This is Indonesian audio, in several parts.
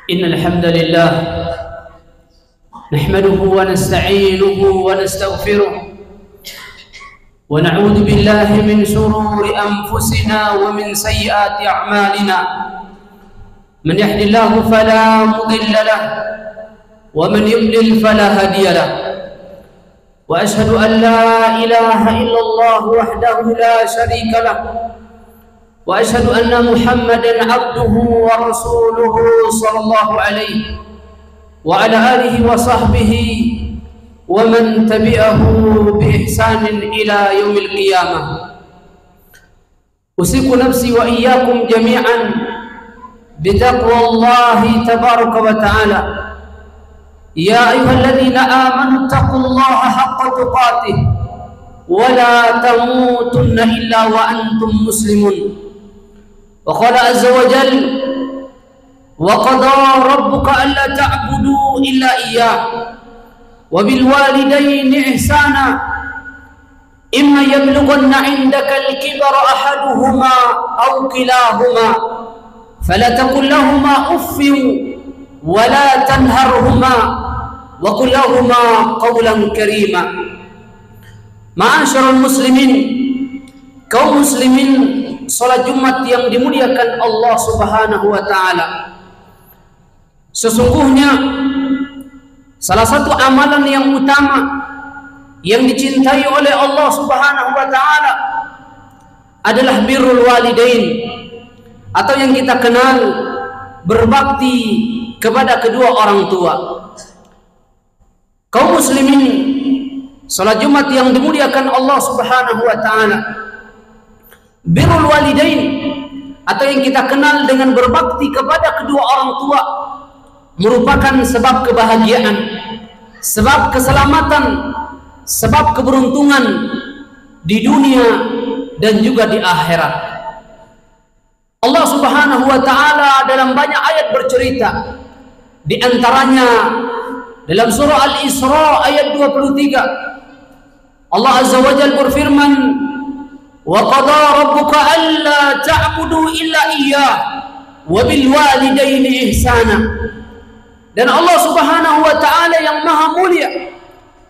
إن الحمد لله نحمده ونستعينه ونستغفره ونعوذ بالله من شرور أنفسنا ومن سيئات أعمالنا من يهد الله فلا مضل له ومن يضلل فلا هادي له وأشهد أن لا إله إلا الله وحده لا شريك له وأشهد أن محمدا عبده ورسوله صلى الله عليه وعلى آله وصحبه ومن تبعه بإحسان إلى يوم القيامة. أوصيكم نفسي وإياكم جميعا بتقوى الله تبارك وتعالى. يا أيها الذين آمنوا اتقوا الله حق تقاته ولا تموتن إلا وأنتم مسلمون. وقال عز وجل: وقضى ربك ألا تعبدوا إلا إياه وبالوالدين إحسانا إما يبلغن عندك الكبر أحدهما أو كلاهما فلا تقل لهما أف ولا تنهرهما وقل لهما قولا كريما. Ma'asyiral muslimin, kaum muslimin salat Jumat yang dimuliakan Allah Subhanahu wa taala. Sesungguhnya salah satu amalan yang utama yang dicintai oleh Allah Subhanahu wa taala adalah birrul walidain, atau yang kita kenal berbakti kepada kedua orang tua. Kaum muslimin salat Jumat yang dimuliakan Allah Subhanahu wa taala, birrul walidain atau yang kita kenal dengan berbakti kepada kedua orang tua merupakan sebab kebahagiaan, sebab keselamatan, sebab keberuntungan di dunia dan juga di akhirat. Allah Subhanahu wa taala dalam banyak ayat bercerita, di antaranya dalam surah Al-Isra ayat 23 Allah Azza wa Jalla berfirman: wa qada rabbuka alla ta'budu illa iyyah wa bil walidaini ihsana. Dan Allah Subhanahu wa taala yang maha mulia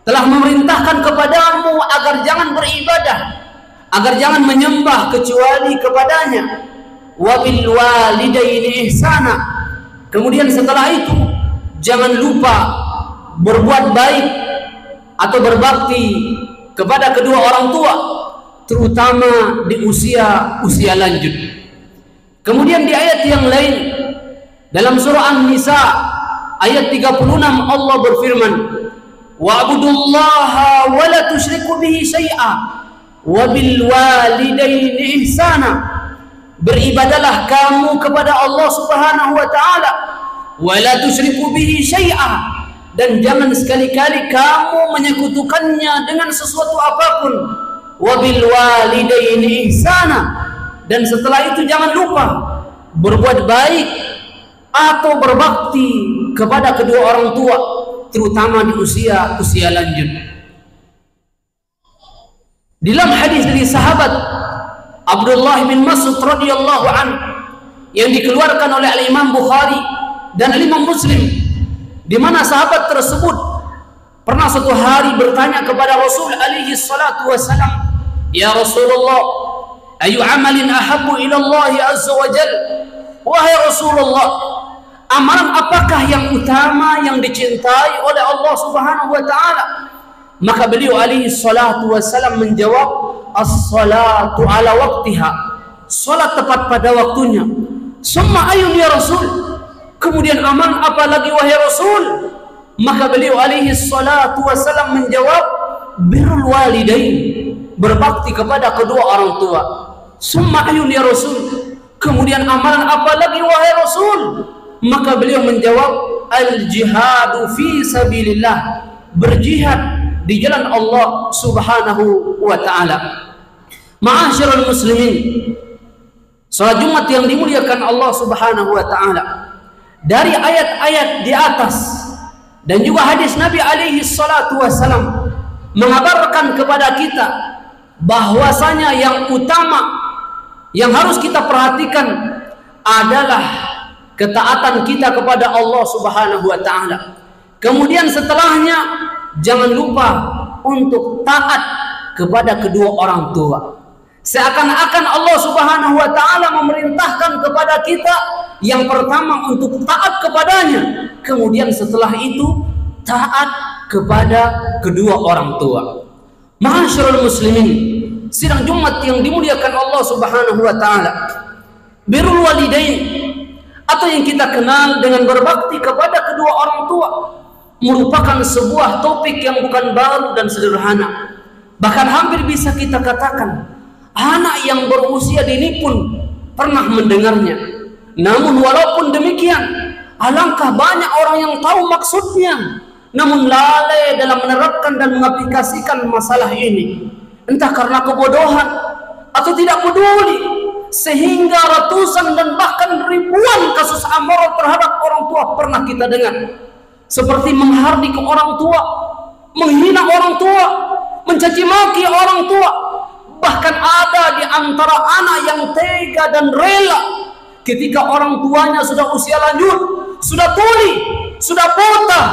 telah memerintahkan kepadamu agar jangan beribadah, agar jangan menyembah kecuali kepadanya. Wa bil walidaini ihsana. Kemudian setelah itu jangan lupa berbuat baik atau berbakti kepada kedua orang tua, terutama di usia lanjut. Kemudian di ayat yang lain dalam surah An-Nisa ayat 36 Allah berfirman: wa'budullaha wa la tusyriku bihi syai'a wa bil walidaini ihsana. Beribadalah kamu kepada Allah Subhanahu wa taala, wa la tusyriku bihi syai'a, dan jangan sekali-kali kamu menyekutukannya dengan sesuatu apapun. Wabil walidaini ihsana, dan setelah itu jangan lupa berbuat baik atau berbakti kepada kedua orang tua, terutama di usia lanjut. Dalam hadis dari sahabat Abdullah bin Mas'ud radhiyallahu anhu yang dikeluarkan oleh Al-Imam Bukhari dan Al-Imam Muslim, di mana sahabat tersebut pernah suatu hari bertanya kepada Rasul alaihi salatu wasalam: ya Rasulullah, ayu amalin ahabbu ila Allah azza wa jal. Wahai Rasulullah, amalan apakah yang utama yang dicintai oleh Allah Subhanahu wa taala? Maka beliau alaihi salatu wasalam menjawab: as-salatu ala waqtiha, salat tepat pada waktunya. Summa ayun ya Rasul, kemudian amalan apa lagi wahai Rasul? Maka beliau alaihi salatu wasalam menjawab: birrul walidain, berbakti kepada kedua orang tua. Summa ayun ya Rasul, kemudian amalan apa lagi wahai Rasul? Maka beliau menjawab: al-jihadu fi sabilillah, berjihad di jalan Allah Subhanahu wa taala. Ma'asyiral muslimin, salat Jumat yang dimuliakan Allah Subhanahu wa taala, dari ayat-ayat di atas dan juga hadis Nabi alaihi salatu wasalam mengabarkan kepada kita bahwasanya yang utama yang harus kita perhatikan adalah ketaatan kita kepada Allah Subhanahu wa taala. Kemudian setelahnya jangan lupa untuk taat kepada kedua orang tua. Seakan-akan Allah Subhanahu wa taala memerintahkan kepada kita yang pertama untuk taat kepadanya, kemudian setelah itu taat kepada kedua orang tua. Ma'asyiral muslimin, sidang Jumat yang dimuliakan Allah Subhanahu wa taala, birrul walidain atau yang kita kenal dengan berbakti kepada kedua orang tua merupakan sebuah topik yang bukan baru dan sederhana. Bahkan hampir bisa kita katakan anak yang berusia dini pun pernah mendengarnya. Namun walaupun demikian, alangkah banyak orang yang tahu maksudnya, namun lalai dalam menerapkan dan mengaplikasikan masalah ini. Entah karena kebodohan atau tidak peduli, sehingga ratusan dan bahkan ribuan kasus amoral terhadap orang tua pernah kita dengar. Seperti menghardik orang tua, menghina orang tua, mencaci maki orang tua. Bahkan ada di antara anak yang tega dan rela ketika orang tuanya sudah usia lanjut, sudah tuli, sudah buta,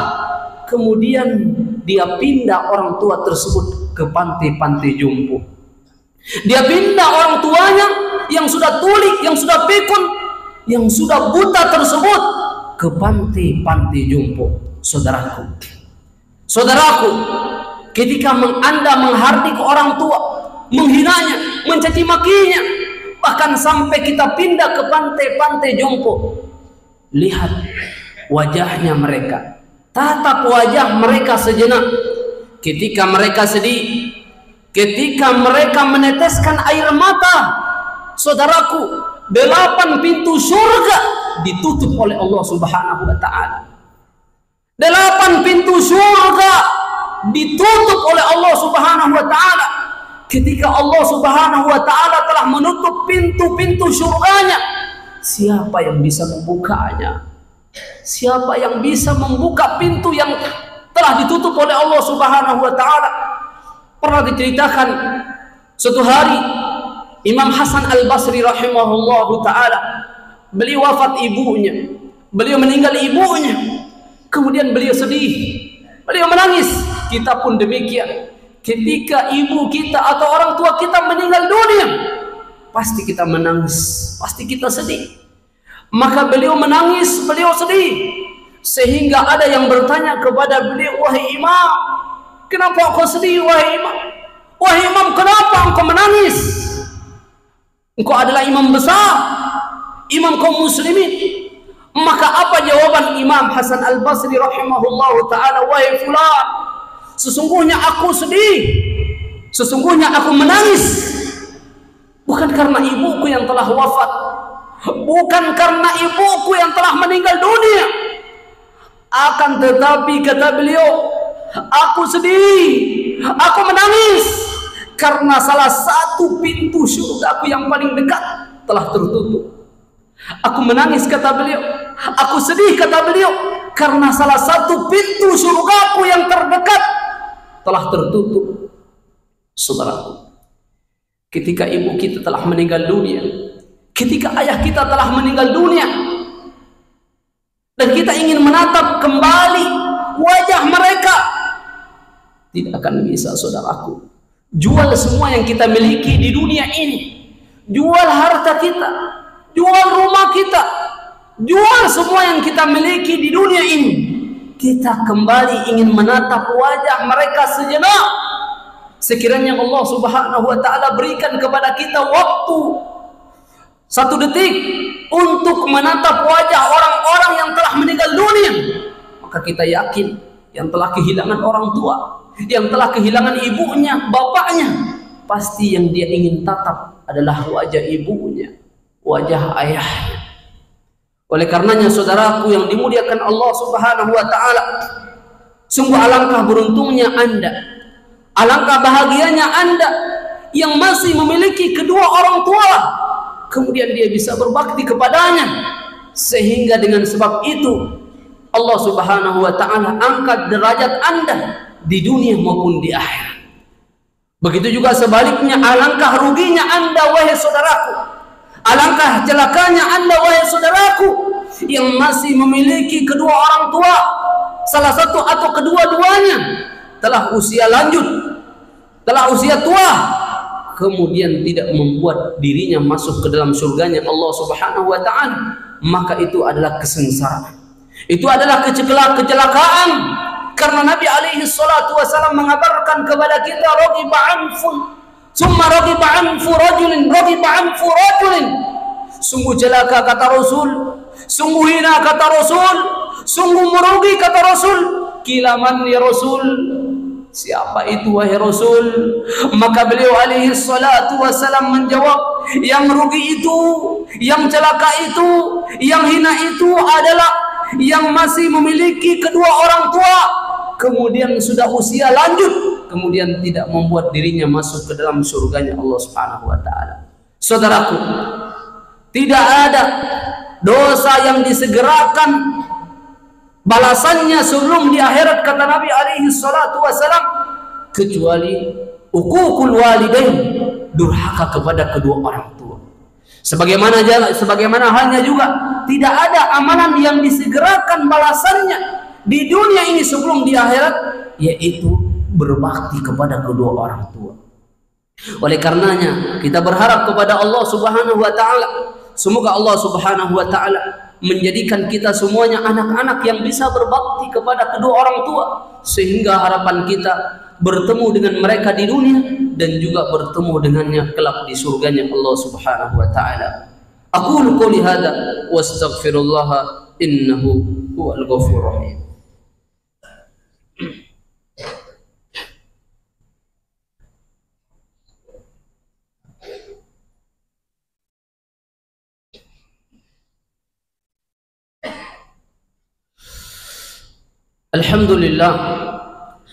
kemudian dia pindah orang tua tersebut ke pantai-pantai jompo. Dia pindah orang tuanya yang sudah tuli, yang sudah pikun, yang sudah buta tersebut ke pantai-pantai jompo. Saudaraku, ketika Anda menghardik orang tua, menghinanya, mencaci makinya, bahkan sampai kita pindah ke pantai-pantai jompo, lihat wajahnya mereka, tatap wajah mereka sejenak ketika mereka sedih, ketika mereka meneteskan air mata. Saudaraku, 8 pintu surga ditutup oleh Allah Subhanahu wa taala. 8 pintu surga ditutup oleh Allah Subhanahu wa taala. Ketika Allah Subhanahu wa taala telah menutup pintu-pintu surganya, siapa yang bisa membukanya? Siapa yang bisa membuka pintu yang telah ditutup oleh Allah Subhanahu wa taala? Pernah diceritakan suatu hari Imam Hasan Al-Basri rahimahullahu taala, beliau wafat ibunya, beliau meninggal ibunya. Kemudian beliau sedih, beliau menangis. Kita pun demikian. Ketika ibu kita atau orang tua kita meninggal dunia, pasti kita menangis, pasti kita sedih. Maka beliau menangis, beliau sedih, sehingga ada yang bertanya kepada beliau, "Wahai imam, kenapa kau sedih wahai imam? Wahai imam, kenapa engkau menangis? Engkau adalah imam besar, imam kaum muslimin." Maka apa jawaban Imam Hasan Al-Basri rahimahullahu ta'ala? "Wahai fulan, sesungguhnya aku sedih, sesungguhnya aku menangis, bukan karena ibuku yang telah wafat, bukan karena ibuku yang telah meninggal dunia, akan tetapi," kata beliau, "aku sedih, aku menangis karena salah satu pintu surgaku yang paling dekat telah tertutup. Aku menangis," kata beliau, "aku sedih," kata beliau, "karena salah satu pintu surgaku yang terdekat telah tertutup." Saudaraku, ketika ibu kita telah meninggal dunia, ketika ayah kita telah meninggal dunia, dan kita ingin menatap kembali wajah mereka, tidak akan bisa, saudaraku. Jual semua yang kita miliki di dunia ini, jual harta kita, jual rumah kita, jual semua yang kita miliki di dunia ini, kita kembali ingin menatap wajah mereka sejenak. Sekiranya Allah Subhanahu wa taala berikan kepada kita waktu 1 detik untuk menatap wajah orang-orang yang telah meninggal dunia, maka kita yakin yang telah kehilangan orang tua, yang telah kehilangan ibunya, bapaknya, pasti yang dia ingin tatap adalah wajah ibunya, wajah ayahnya. Oleh karenanya saudaraku yang dimuliakan Allah Subhanahu wa taala, sungguh alangkah beruntungnya Anda, alangkah bahagianya Anda yang masih memiliki kedua orang tua, kemudian dia bisa berbakti kepadanya, sehingga dengan sebab itu Allah Subhanahu wa taala angkat derajat Anda di dunia maupun di akhirat. Begitu juga sebaliknya, alangkah ruginya Anda wahai saudaraku, alangkah celakanya Anda wahai saudaraku, yang masih memiliki kedua orang tua, salah satu atau kedua-duanya telah usia lanjut, telah usia tua, kemudian tidak membuat dirinya masuk ke dalam surganya Allah Subhanahu wa ta'ala, maka itu adalah kesengsaraan, itu adalah kecelakaan. Karena Nabi alaihi salatu wasallam mengabarkan kepada kita, raghiba anfun summa raghiba anfu rajulin, raghiba anfu rajulin, sungguh celaka kata Rasul, sungguh hina kata Rasul, sungguh merugi kata Rasul. Qila man ya Rasul, siapa itu wahai Rasul? Maka beliau alaihi salatu wasallam menjawab, yang rugi itu, yang celaka itu, yang hina itu adalah yang masih memiliki kedua orang tua, kemudian sudah usia lanjut, kemudian tidak membuat dirinya masuk ke dalam surganya Allah Subhanahu wa ta'ala. Saudaraku, tidak ada dosa yang disegerakan balasannya sebelum di akhirat, kata Nabi alaihi salatu wasallam, kecuali uququl walidain, durhaka kepada kedua orang tua. Sebagaimana halnya juga tidak ada amalan yang disegerakan balasannya di dunia ini sebelum di akhirat, yaitu berbakti kepada kedua orang tua. Oleh karenanya kita berharap kepada Allah Subhanahu wa ta'ala, semoga Allah Subhanahu wa ta'ala menjadikan kita semuanya anak-anak yang bisa berbakti kepada kedua orang tua, sehingga harapan kita bertemu dengan mereka di dunia dan juga bertemu dengannya kelak di surganya Allah Subhanahu wa ta'ala. Aqulu qouli hadza wa astaghfirullah innahu huwal ghafurur rahim. Alhamdulillah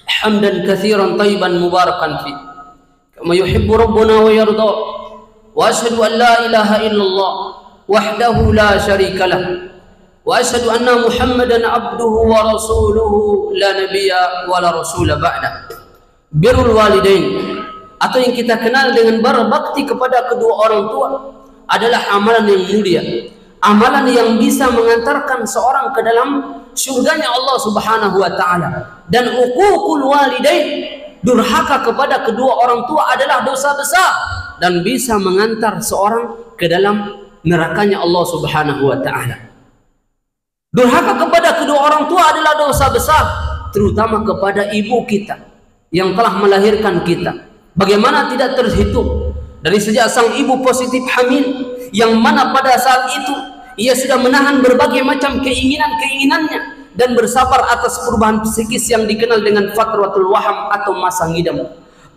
hamdan katsiran thayyiban mubarakan fi kama yuhibbu rabbuna wa yarda, wa asyhadu an la ilaha illallah wahdahu la syarika lah, wa asyhadu anna Muhammadan abduhu wa rasuluhu la nabiyya wa la rasula ba'da. Birrul walidain, atau yang kita kenal dengan berbakti kepada kedua orang tua, adalah amalan yang mulia, amalan yang bisa mengantarkan seorang ke dalam surganya Allah Subhanahu wa ta'ala. Dan uququl walidain, durhaka kepada kedua orang tua, adalah dosa besar dan bisa mengantar seorang ke dalam nerakanya Allah Subhanahu wa ta'ala. Durhaka kepada kedua orang tua adalah dosa besar, terutama kepada ibu kita yang telah melahirkan kita. Bagaimana tidak terhitung dari sejak sang ibu positif hamil, yang mana pada saat itu ia sudah menahan berbagai macam keinginannya dan bersabar atas perubahan psikis yang dikenal dengan fatratul waham atau masa ngidam.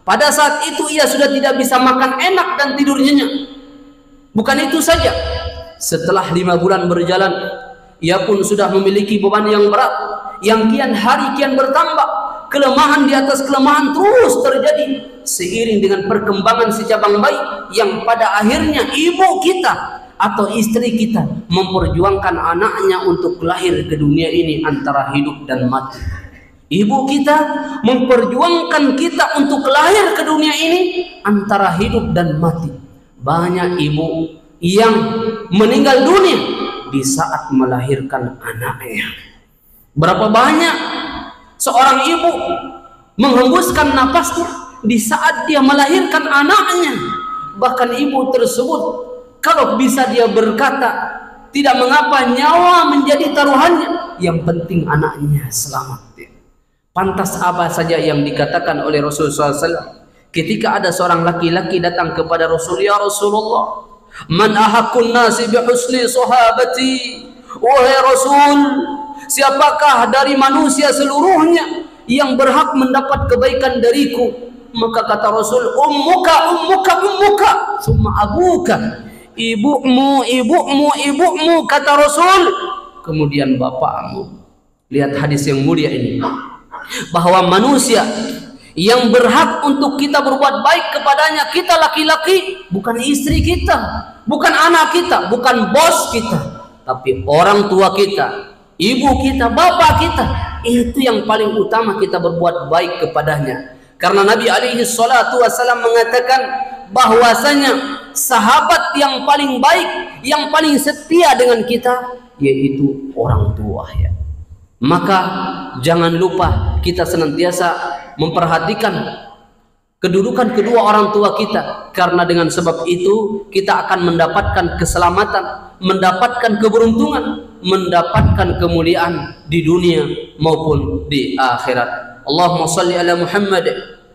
Pada saat itu ia sudah tidak bisa makan enak dan tidur nyenyak. Bukan itu saja, setelah 5 bulan berjalan, ia pun sudah memiliki beban yang berat, yang kian hari kian bertambah. Kelemahan di atas kelemahan terus terjadi seiring dengan perkembangan si cabang bayi, yang pada akhirnya ibu kita atau istri kita memperjuangkan anaknya untuk lahir ke dunia ini antara hidup dan mati. Ibu kita memperjuangkan kita untuk lahir ke dunia ini antara hidup dan mati. Banyak ibu yang meninggal dunia di saat melahirkan anaknya. Berapa banyak seorang ibu menghembuskan napasnya di saat dia melahirkan anaknya. Bahkan ibu tersebut, kalau bisa dia berkata, tidak mengapa nyawa menjadi taruhannya, yang penting anaknya selamat. Pantas apa saja yang dikatakan oleh Rasulullah SAW ketika ada seorang laki-laki datang kepada Rasul, ya Rasulullah, man ahakun nasi bihusni sahabati, wahai Rasul, siapakah dari manusia seluruhnya yang berhak mendapat kebaikan dariku? Maka kata Rasul, ummuka summa abuka, ibumu kata Rasul, kemudian bapakmu. Lihat hadis yang mulia ini, bahwa manusia yang berhak untuk kita berbuat baik kepadanya, kita laki-laki, bukan istri kita, bukan anak kita, bukan bos kita, tapi orang tua kita, ibu kita, bapak kita. Itu yang paling utama kita berbuat baik kepadanya. Karena Nabi alaihi salatu wasallam mengatakan bahwasanya sahabat yang paling baik, yang paling setia dengan kita yaitu orang tua ya. Maka jangan lupa kita senantiasa memperhatikan kedudukan kedua orang tua kita, karena dengan sebab itu kita akan mendapatkan keselamatan, mendapatkan keberuntungan, mendapatkan kemuliaan di dunia maupun di akhirat. Allahumma salli ala Muhammad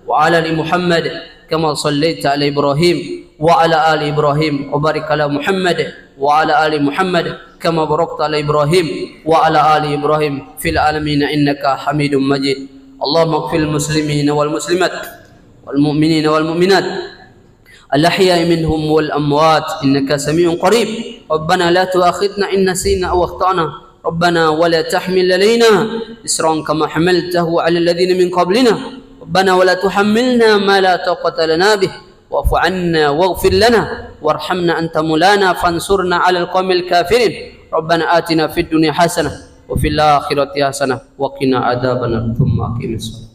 wa ala ali Muhammad kama sallaita ala Ibrahim wa ala ali Ibrahim wa barik ala Muhammad wa ala ali Muhammad kama barakta ala Ibrahim wa ala ali Ibrahim fil alamin innaka Hamidum Majid. Allahumma ighfir lil muslimin wal muslimat wal mu'minin wal mu'minat al-ahya'i minhum wal amwat innaka samii'un qarib. Rabbana la tu'akhidna in nasina aw akhtana. Rabbana wa la tahmil alaina isran kama hamaltahu 'ala alladhina min qablina. Rabbana wa la tuhammilna ma la taqata lana bih wa'fu 'anna waghfir lana warhamna anta mulana fansurna 'alal qawmil kafirin. Rabbana atina fid dunya hasanah wa fil akhirati hasanah wa qina adzabannar. Tsumma aqimis shalah.